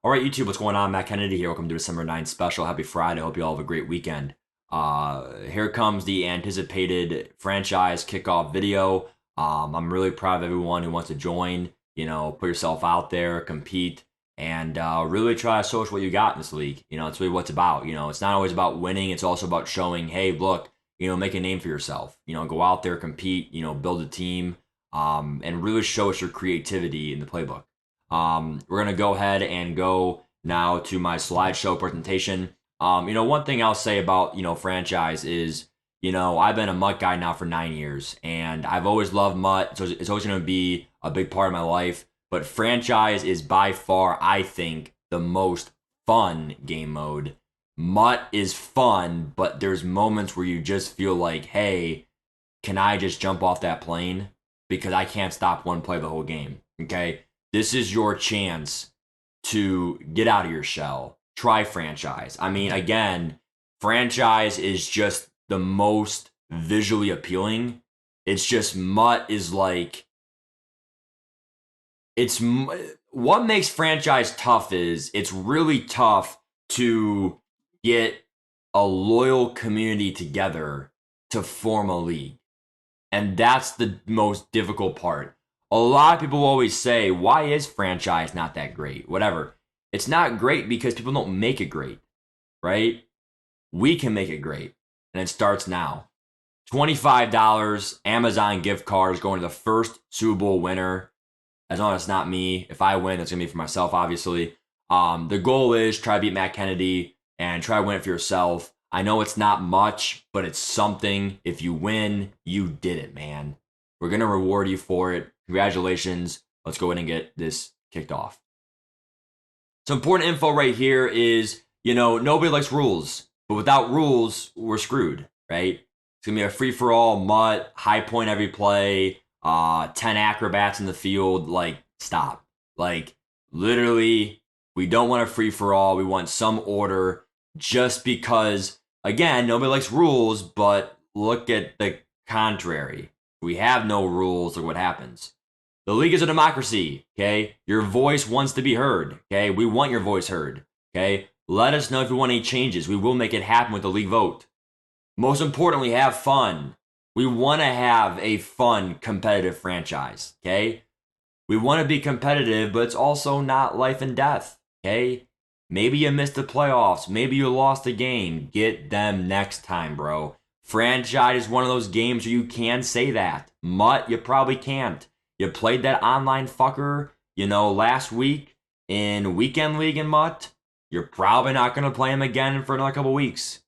All right, YouTube, what's going on? Matt Kennedy here. Welcome to December 9th special. Happy Friday. Hope you all have a great weekend. Here comes the anticipated franchise kickoff video. I'm really proud of everyone who wants to join. Put yourself out there, compete, and really try to show us what you got in this league. It's really what it's about. It's not always about winning. It's also about showing, hey, look, make a name for yourself. Go out there, compete, build a team, and really show us your creativity in the playbook. We're going to go ahead and go now to my slideshow presentation. One thing I'll say about, franchise is, I've been a MUT guy now for 9 years, and I've always loved MUT, so it's always going to be a big part of my life. But franchise is by far, I think, the most fun game mode. MUT is fun, but there's moments where you just feel like, hey, can I just jump off that plane? Because I can't stop one play the whole game, okay? This is your chance to get out of your shell. Try franchise. I mean, again, franchise is just the most visually appealing. It's just MUT is like, what makes franchise tough is it's really tough to get a loyal community together to form a league. And that's the most difficult part. A lot of people always say, why is franchise not that great? Whatever. It's not great because people don't make it great, right? We can make it great. And it starts now. $25 Amazon gift cards going to the first Super Bowl winner. As long as it's not me. If I win, it's going to be for myself, obviously. The goal is try to beat Matt Kennedy and try to win it for yourself. I know it's not much, but it's something. If you win, you did it, man. We're going to reward you for it. Congratulations. Let's go ahead and get this kicked off. Some important info right here is, nobody likes rules. But without rules, we're screwed, right? It's going to be a free-for-all, MUT, high point every play, 10 acrobats in the field. Like, stop. Like, literally, we don't want a free-for-all. We want some order just because, again, nobody likes rules, but look at the contrary. We have no rules, look what happens. The league is a democracy, okay? Your voice wants to be heard, okay? We want your voice heard, okay? Let us know if you want any changes. We will make it happen with the league vote. Most importantly, have fun. We want to have a fun, competitive franchise, okay? We want to be competitive, but it's also not life and death, okay? Maybe you missed the playoffs. Maybe you lost a game. Get them next time, bro. Franchise is one of those games where you can say that. MUT, you probably can't. You played that online fucker, last week in Weekend League in MUT. You're probably not going to play him again for another couple weeks.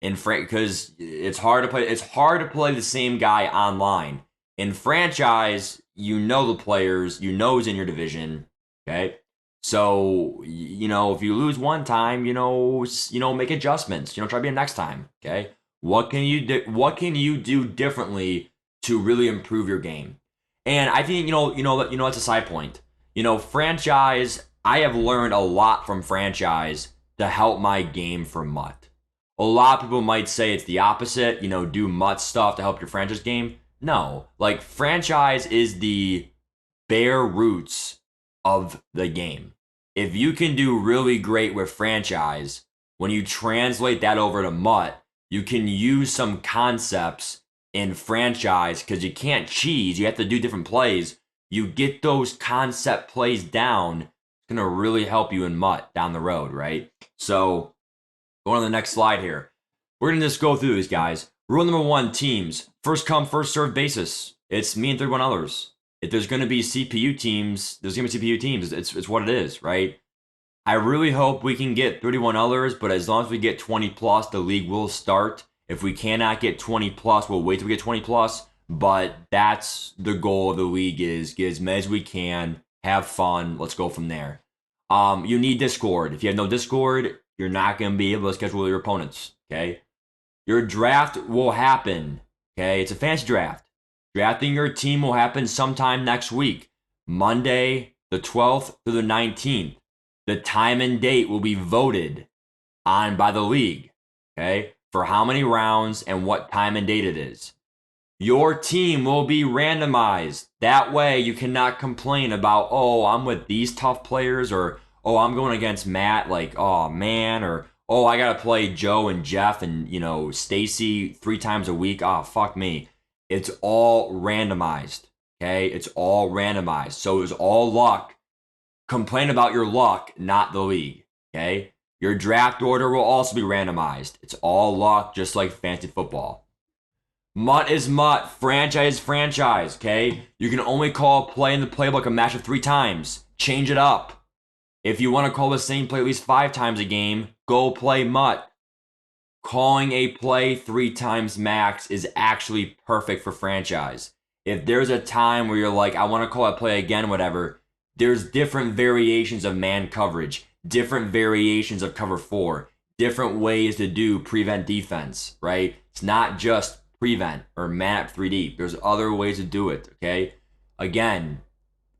Because it's hard to play. It's hard to play the same guy online. In franchise, the players, who's in your division, okay? So, if you lose one time, make adjustments. Try to be next time, okay? What can you do differently to really improve your game? And I think that's a side point. Franchise. I have learned a lot from franchise to help my game for MUT. A lot of people might say it's the opposite. Do MUT stuff to help your franchise game. No, like franchise is the bare roots of the game. If you can do really great with franchise, when you translate that over to MUT, you can use some concepts in franchise because you can't cheese. You have to do different plays. You get those concept plays down. It's going to really help you in MUT down the road, right? So going on the next slide here. We're going to just go through these guys. Rule number 1, teams. First come, first served basis. It's me and 31 others. If there's going to be CPU teams, there's going to be CPU teams. It's what it is, right? I really hope we can get 31 others, but as long as we get 20 plus, the league will start. If we cannot get 20 plus, we'll wait till we get 20 plus. But that's the goal of the league is get as many as we can, have fun. Let's go from there. You need Discord. If you have no Discord, you're not going to be able to schedule your opponents, okay? Your draft will happen, okay? It's a fantasy draft. Drafting your team will happen sometime next week, Monday, the 12th through the 19th. The time and date will be voted on by the league, okay? For how many rounds and what time and date it is. Your team will be randomized. That way you cannot complain about, oh, I'm with these tough players or oh, I'm going against Matt, like, oh man, or oh, I gotta play Joe and Jeff and Stacy 3 times a week. Oh, fuck me. It's all randomized. Okay, it's all randomized. So it's all luck. Complain about your luck, not the league. Okay, your draft order will also be randomized. It's all luck, just like fantasy football. Mutt is mutt. Franchise is franchise. Okay, you can only call a play in the playbook a matchup 3 times. Change it up. If you want to call the same play at least 5 times a game, go play mutt. Calling a play 3 times max is actually perfect for franchise. If there's a time where you're like, I want to call a play again, whatever, there's different variations of man coverage, different variations of cover 4, different ways to do prevent defense, right? It's not just prevent or man up 3 deep. There's other ways to do it, okay? Again,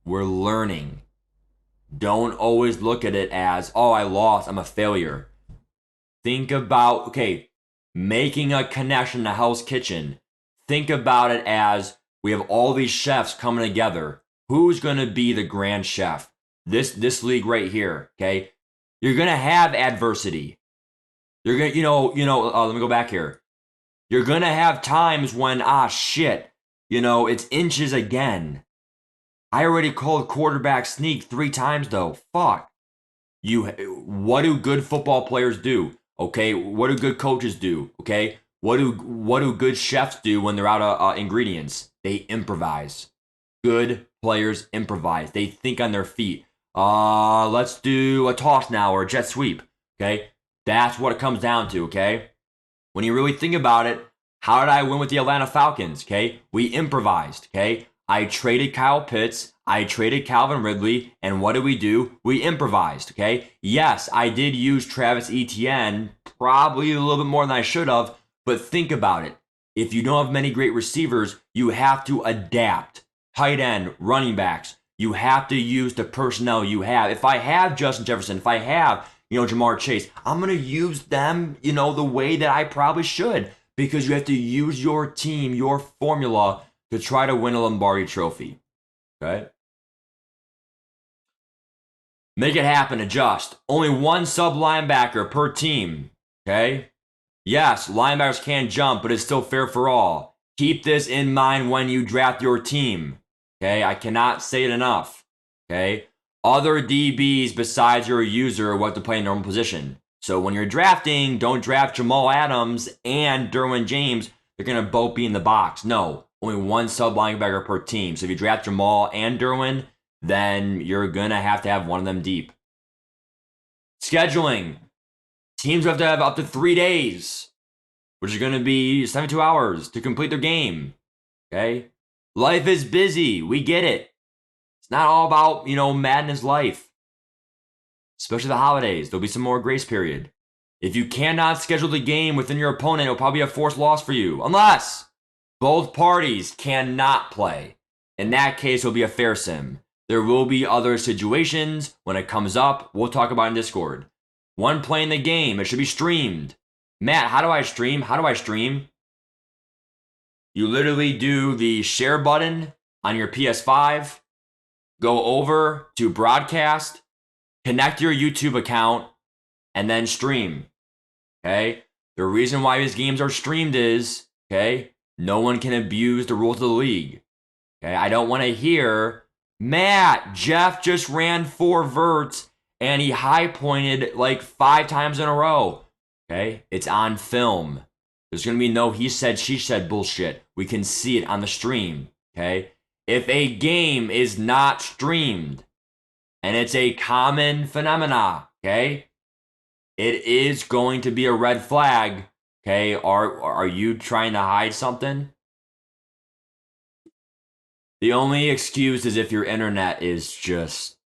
we're learning. Don't always look at it as, oh, I lost, I'm a failure. Think about, okay, making a connection to Hell's Kitchen. Think about it as we have all these chefs coming together. Who's going to be the grand chef? This league right here, okay? You're going to have adversity. You're going to, let me go back here. You're going to have times when, shit, it's inches again. I already called quarterback sneak 3 times though. Fuck. What do good football players do? Okay, what do good coaches do? Okay, what do good chefs do when they're out of ingredients? They improvise. Good players improvise. They think on their feet. Let's do a toss now or a jet sweep. Okay, that's what it comes down to. Okay, when you really think about it, how did I win with the Atlanta Falcons? Okay, we improvised. Okay, I traded Kyle Pitts. I traded Calvin Ridley, and what did we do? We improvised, okay? Yes, I did use Travis Etienne, probably a little bit more than I should have, but think about it. If you don't have many great receivers, you have to adapt. Tight end, running backs, you have to use the personnel you have. If I have Justin Jefferson, if I have, Jamar Chase, I'm going to use them, the way that I probably should, because you have to use your team, your formula, to try to win a Lombardi trophy, okay? Make it happen, adjust. Only 1 sub linebacker per team, okay? Yes, linebackers can jump, but it's still fair for all. Keep this in mind when you draft your team, okay? I cannot say it enough, okay? Other DBs besides your user will have to play in normal position. So when you're drafting, don't draft Jamal Adams and Derwin James. They're going to both be in the box. No, only 1 sub linebacker per team. So if you draft Jamal and Derwin, then you're going to have one of them deep. Scheduling. Teams have to have up to 3 days, which is going to be 72 hours to complete their game. Okay? Life is busy. We get it. It's not all about, Madden is life. Especially the holidays. There'll be some more grace period. If you cannot schedule the game within your opponent, it'll probably be a forced loss for you. Unless both parties cannot play. In that case, it'll be a fair sim. There will be other situations when it comes up. We'll talk about in Discord. One playing the game. It should be streamed. Matt, how do I stream? How do I stream? You literally do the share button on your PS5. Go over to broadcast. Connect your YouTube account. And then stream. Okay? The reason why these games are streamed is, okay, no one can abuse the rules of the league. Okay? I don't want to hear, Matt, Jeff just ran 4 verts and he high pointed like 5 times in a row. Okay? It's on film. There's going to be no he said, she said bullshit. We can see it on the stream. Okay? If a game is not streamed, and it's a common phenomena, okay, it is going to be a red flag. Okay? Are you trying to hide something? The only excuse is if your internet is just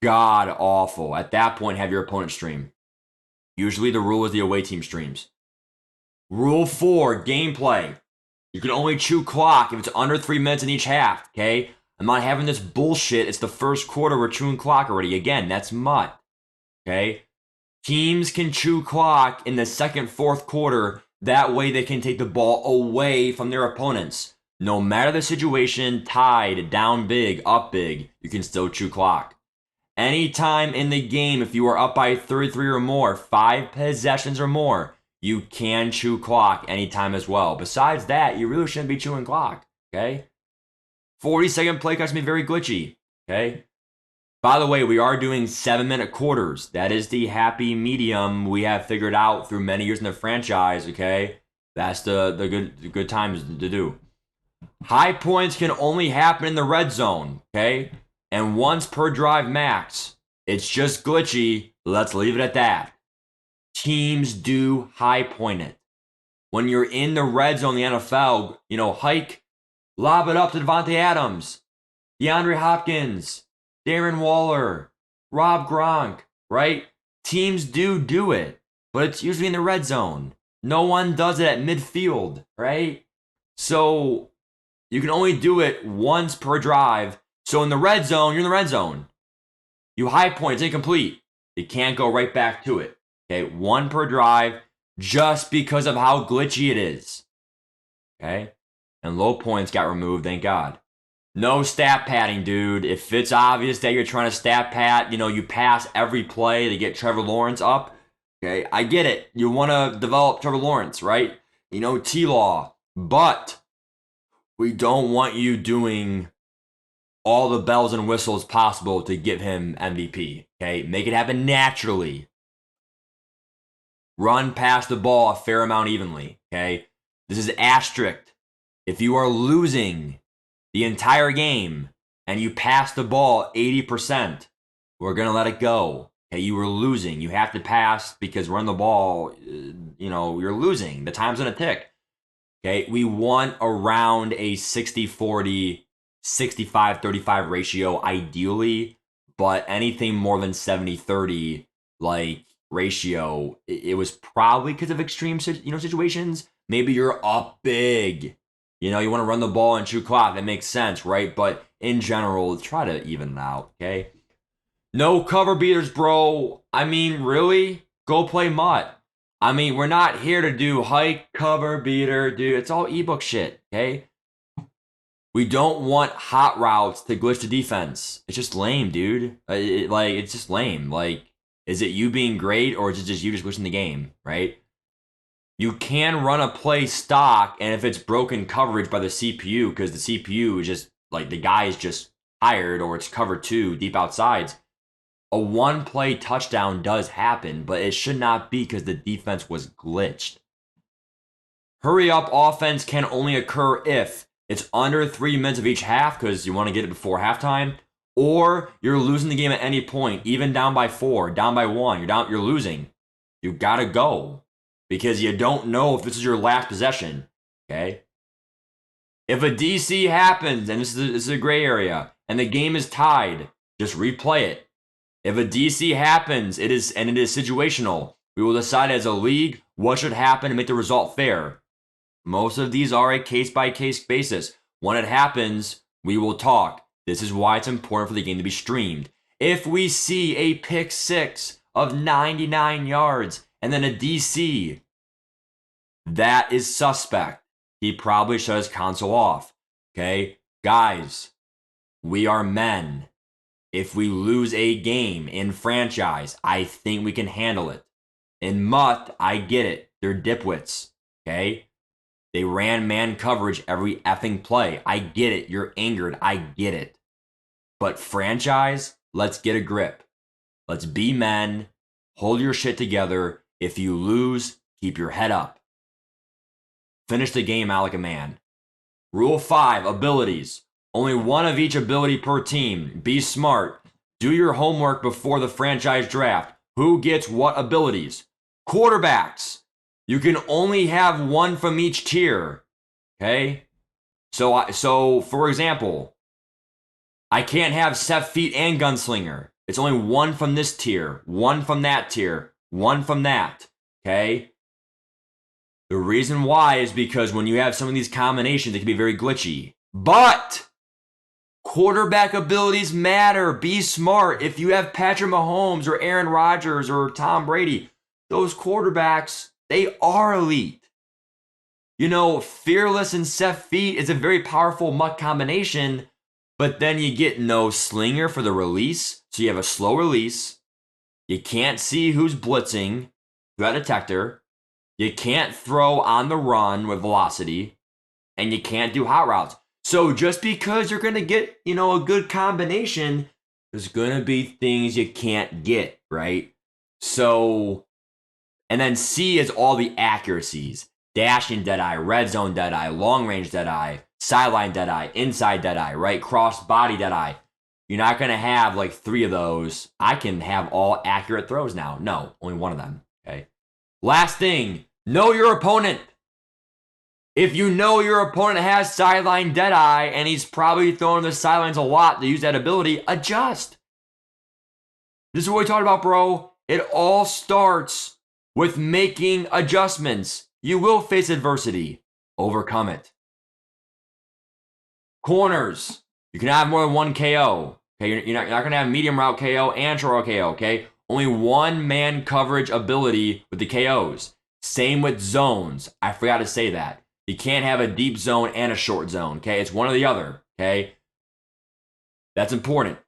god awful. At that point, have your opponent stream. Usually the rule is the away team streams. Rule 4, gameplay. You can only chew clock if it's under 3 minutes in each half, okay? I'm not having this bullshit. It's the first quarter, we're chewing clock already. Again, that's mutt, okay? Teams can chew clock in the second, fourth quarter. That way they can take the ball away from their opponents. No matter the situation, tied, down big, up big, you can still chew clock. Anytime in the game, if you are up by 33 or more, 5 possessions or more, you can chew clock anytime as well. Besides that, you really shouldn't be chewing clock, okay? 40-second play cuts can be very glitchy, okay? By the way, we are doing 7-minute quarters. That is the happy medium we have figured out through many years in the franchise, okay? That's the good times to do. High points can only happen in the red zone, okay? And once per drive max. It's just glitchy. Let's leave it at that. Teams do high point it. When you're in the red zone, the NFL, hike, lob it up to Devontae Adams, DeAndre Hopkins, Darren Waller, Rob Gronk, right? Teams do it, but it's usually in the red zone. No one does it at midfield, right? So you can only do it once per drive. So in the red zone, you're in the red zone. You high point, it's incomplete. You can't go right back to it. Okay, 1 per drive just because of how glitchy it is. Okay? And low points got removed, thank God. No stat padding, dude. If it's obvious that you're trying to stat pad, you pass every play to get Trevor Lawrence up. Okay, I get it. You want to develop Trevor Lawrence, right? T-Law. But we don't want you doing all the bells and whistles possible to give him MVP. Okay, make it happen naturally. Run past the ball a fair amount evenly. Okay, this is asterisk. If you are losing the entire game and you pass the ball 80%, we're gonna let it go. Okay, you were losing. You have to pass because run the ball. You're losing. The time's gonna tick. Okay, we want around a 60-40, 65-35 ratio ideally, but anything more than 70-30 ratio, it was probably because of extreme situations. Maybe you're up big. You want to run the ball and chew clock. That makes sense, right? But in general, try to even it out, okay? No cover beaters, bro. I mean, really? Go play Mutt. I mean, we're not here to do hike, cover, beater, dude. It's all ebook shit, okay? We don't want hot routes to glitch the defense. It's just lame, dude. It's just lame. Is it you being great or is it just you just glitching the game, right? You can run a play stock, and if it's broken coverage by the CPU, because the CPU is just, the guy is just tired, or it's cover 2, deep outsides, a 1-play touchdown does happen, but it should not be because the defense was glitched. Hurry up offense can only occur if it's under 3 minutes of each half, because you want to get it before halftime, or you're losing the game at any point, even down by 4, down by 1, you're losing. You gotta go. Because you don't know if this is your last possession, okay? If a DC happens, and this is a gray area, and the game is tied, just replay it. If a DC happens, it is situational. We will decide as a league what should happen to make the result fair. Most of these are a case-by-case basis. When it happens, we will talk. This is why it's important for the game to be streamed. If we see a pick 6 of 99 yards, and then a DC, that is suspect. He probably shut his console off. Okay? Guys, we are men. If we lose a game in franchise, I think we can handle it. In Mutt, I get it. They're dipwits. Okay? They ran man coverage every effing play. I get it. You're angered. I get it. But franchise, let's get a grip. Let's be men. Hold your shit together. If you lose, keep your head up. Finish the game out like a man. Rule 5, abilities. Only one of each ability per team. Be smart. Do your homework before the franchise draft. Who gets what abilities? Quarterbacks. You can only have one from each tier. Okay? So for example, I can't have Set Feet and Gunslinger. It's only one from this tier, one from that tier, one from that. Okay? The reason why is because when you have some of these combinations, it can be very glitchy. But quarterback abilities matter. Be smart. If you have Patrick Mahomes or Aaron Rodgers or Tom Brady, those quarterbacks, they are elite. Fearless and Set Feet is a very powerful Mutt combination, but then you get no slinger for the release. So you have a slow release. You can't see who's blitzing, threat detector. You can't throw on the run with velocity, and you can't do hot routes. So just because you're going to get, a good combination, there's going to be things you can't get, right? So, and then C is all the accuracies. Dashing deadeye, red zone deadeye, long range deadeye, sideline deadeye, inside deadeye, right? Cross body deadeye. You're not going to have like 3 of those. I can have all accurate throws now. No, only one of them, okay? Last thing, know your opponent. If you know your opponent has sideline deadeye and he's probably throwing the sidelines a lot to use that ability, adjust. This is what we talked about, bro. It all starts with making adjustments. You will face adversity. Overcome it. Corners. You can have more than 1 KO. Okay, you're not going to have medium route KO and short route KO, okay? Only 1 man coverage ability with the KOs. Same with zones. I forgot to say that. You can't have a deep zone and a short zone, okay? It's one or the other, okay? That's important.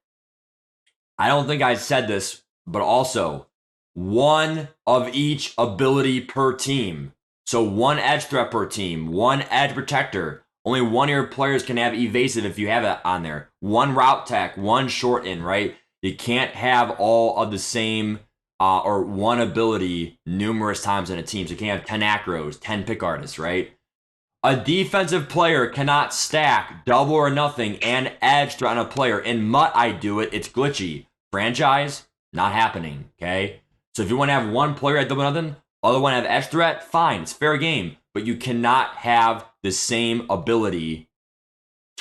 I don't think I said this, but also 1 of each ability per team. So 1 edge threat per team, 1 edge protector. Only 1 of your players can have evasive if you have it on there. 1 route tech, 1 short in, right? You can't have all of the same or 1 ability numerous times in a team. So you can't have 10 acros, 10 pick artists, right? A defensive player cannot stack double or nothing and edge threat on a player. In MUT, I do it. It's glitchy. Franchise, not happening, okay? So if you want to have 1 player at double or nothing, other one have edge threat, fine. It's fair game. But you cannot have the same ability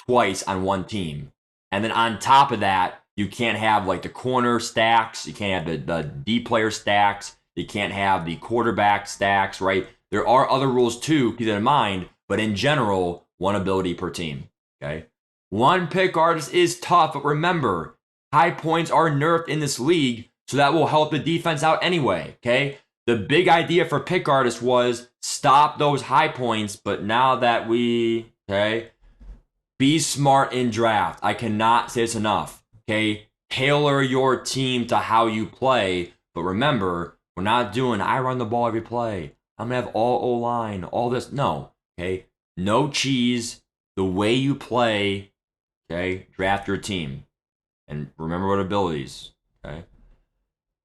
twice on 1 team. And then on top of that, you can't have like the corner stacks. You can't have the D player stacks. You can't have the quarterback stacks, right? There are other rules too, keep that in mind. But in general, 1 ability per team, okay? 1 pick artist is tough, but remember, high points are nerfed in this league, so that will help the defense out anyway, okay? The big idea for pick artists was stop those high points, but now that okay? Be smart in draft. I cannot say this enough, okay? Tailor your team to how you play, but remember, we're not doing I run the ball every play. I'm going to have all O-line, all this. No. Okay, no cheese. The way you play, okay, draft your team. And remember what abilities, okay?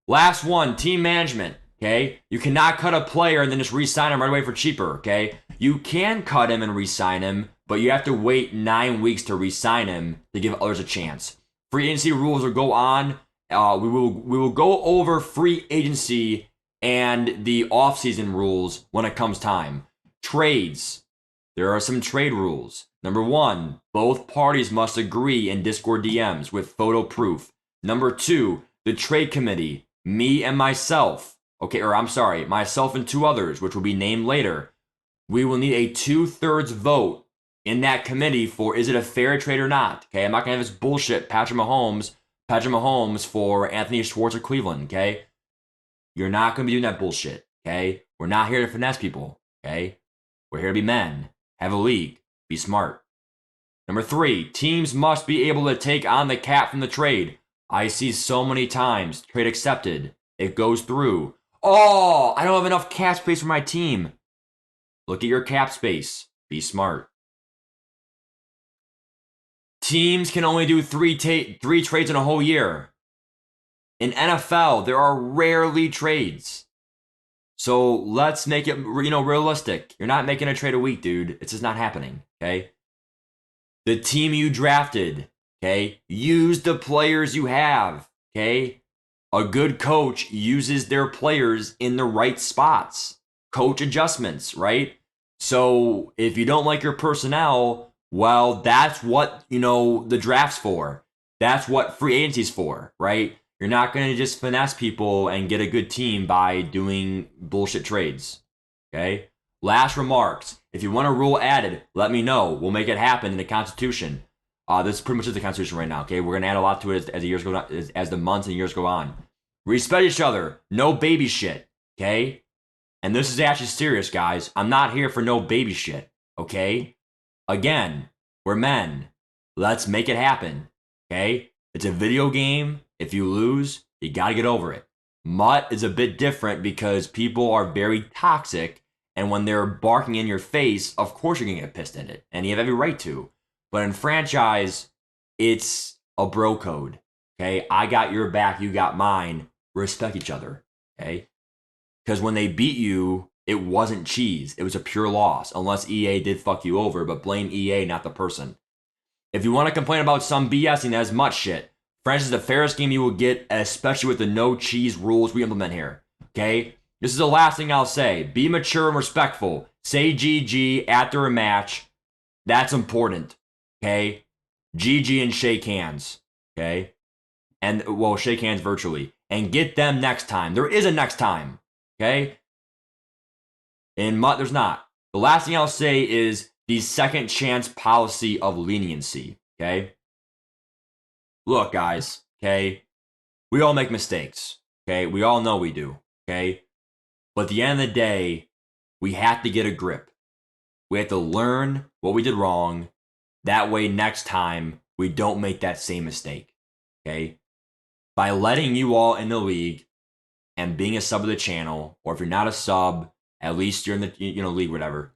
Last one, team management, okay? You cannot cut a player and then just re-sign him right away for cheaper, okay? You can cut him and re-sign him, but you have to wait 9 weeks to re-sign him to give others a chance. Free agency rules will go on. We will go over free agency and the offseason rules when it comes time. Trades. There are some trade rules. Number 1, both parties must agree in Discord DMs with photo proof. Number 2, the trade committee, me and myself, myself and 2 others, which will be named later. We will need a 2/3 vote in that committee for is it a fair trade or not. Okay, I'm not gonna have this bullshit Patrick Mahomes for Anthony Schwartz of Cleveland. Okay, you're not gonna be doing that bullshit. Okay, we're not here to finesse people. Okay, we're here to be men. Have a league. Be smart. Number 3, teams must be able to take on the cap from the trade. I see so many times, trade accepted. It goes through. Oh, I don't have enough cap space for my team. Look at your cap space. Be smart. Teams can only do 3 trades in a whole year. In NFL, there are rarely trades. So let's make it, realistic. You're not making a trade a week, dude. It's just not happening, okay? The team you drafted, okay? Use the players you have, okay? A good coach uses their players in the right spots. Coach adjustments, right? So if you don't like your personnel, well, that's what, the draft's for. That's what free agency's for, right? You're not going to just finesse people and get a good team by doing bullshit trades, okay? Last remarks. If you want a rule added, let me know. We'll make it happen in the Constitution. This pretty much is the Constitution right now, okay? We're going to add a lot to it as the years go on, as the months and years go on. Respect each other. No baby shit, okay? And this is actually serious, guys. I'm not here for no baby shit, okay? Again, we're men. Let's make it happen. Okay? It's a video game. If you lose, you got to get over it. MUT is a bit different because people are very toxic, and when they're barking in your face, of course you're going to get pissed at it, and you have every right to. But in franchise, it's a bro code. Okay? I got your back, you got mine. Respect each other. Okay? Because when they beat you, it wasn't cheese. It was a pure loss, unless EA did fuck you over, but blame EA, not the person. If you want to complain about some BSing, that is much shit. French is the fairest game you will get, especially with the no cheese rules we implement here. Okay? This is the last thing I'll say. Be mature and respectful. Say GG after a match. That's important. Okay? GG and shake hands. Okay? And, well, shake hands virtually. And get them next time. There is a next time. Okay? In MUT, there's not. The last thing I'll say is the second chance policy of leniency. Okay? Look, guys. Okay? We all make mistakes. Okay? We all know we do. Okay? But at the end of the day, we have to get a grip. We have to learn what we did wrong. That way, next time, we don't make that same mistake. Okay? By letting you all in the league and being a sub of the channel, or if you're not a sub, at least you're in the league, whatever.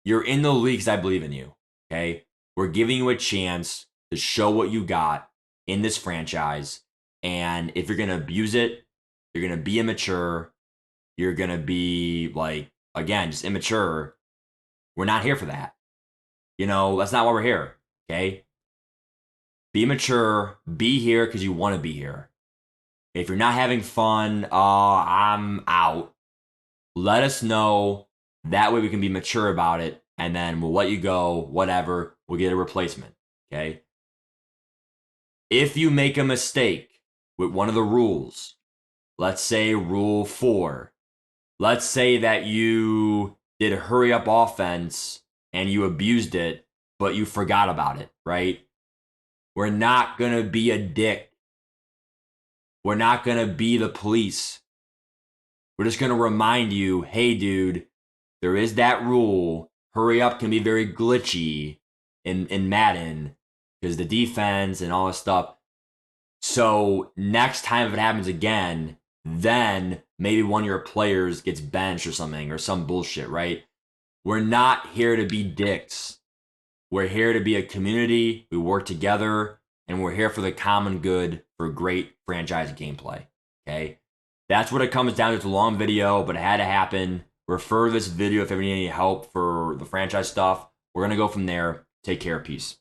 You're in the league because I believe in you. Okay? We're giving you a chance to show what you got in this franchise. And if you're going to abuse it, you're going to be immature. You're going to be, like, again, just immature. We're not here for that. That's not why we're here. Okay? Be mature. Be here because you want to be here. If you're not having fun, I'm out. Let us know. That way we can be mature about it. And then we'll let you go. Whatever. We'll get a replacement. Okay? If you make a mistake with one of the rules, let's say rule 4. Let's say that you did hurry up offense and you abused it, but you forgot about it, right? We're not going to be a dick. We're not going to be the police. We're just going to remind you, hey, dude, there is that rule. Hurry up can be very glitchy in Madden because the defense and all this stuff. So next time if it happens again, then maybe one of your players gets benched or something or some bullshit, right? We're not here to be dicks. We're here to be a community. We work together, and we're here for the common good for great franchise gameplay. Okay? That's what it comes down to. It's a long video, but it had to happen. Refer this video if you need any help for the franchise stuff. We're going to go from there. Take care. Peace.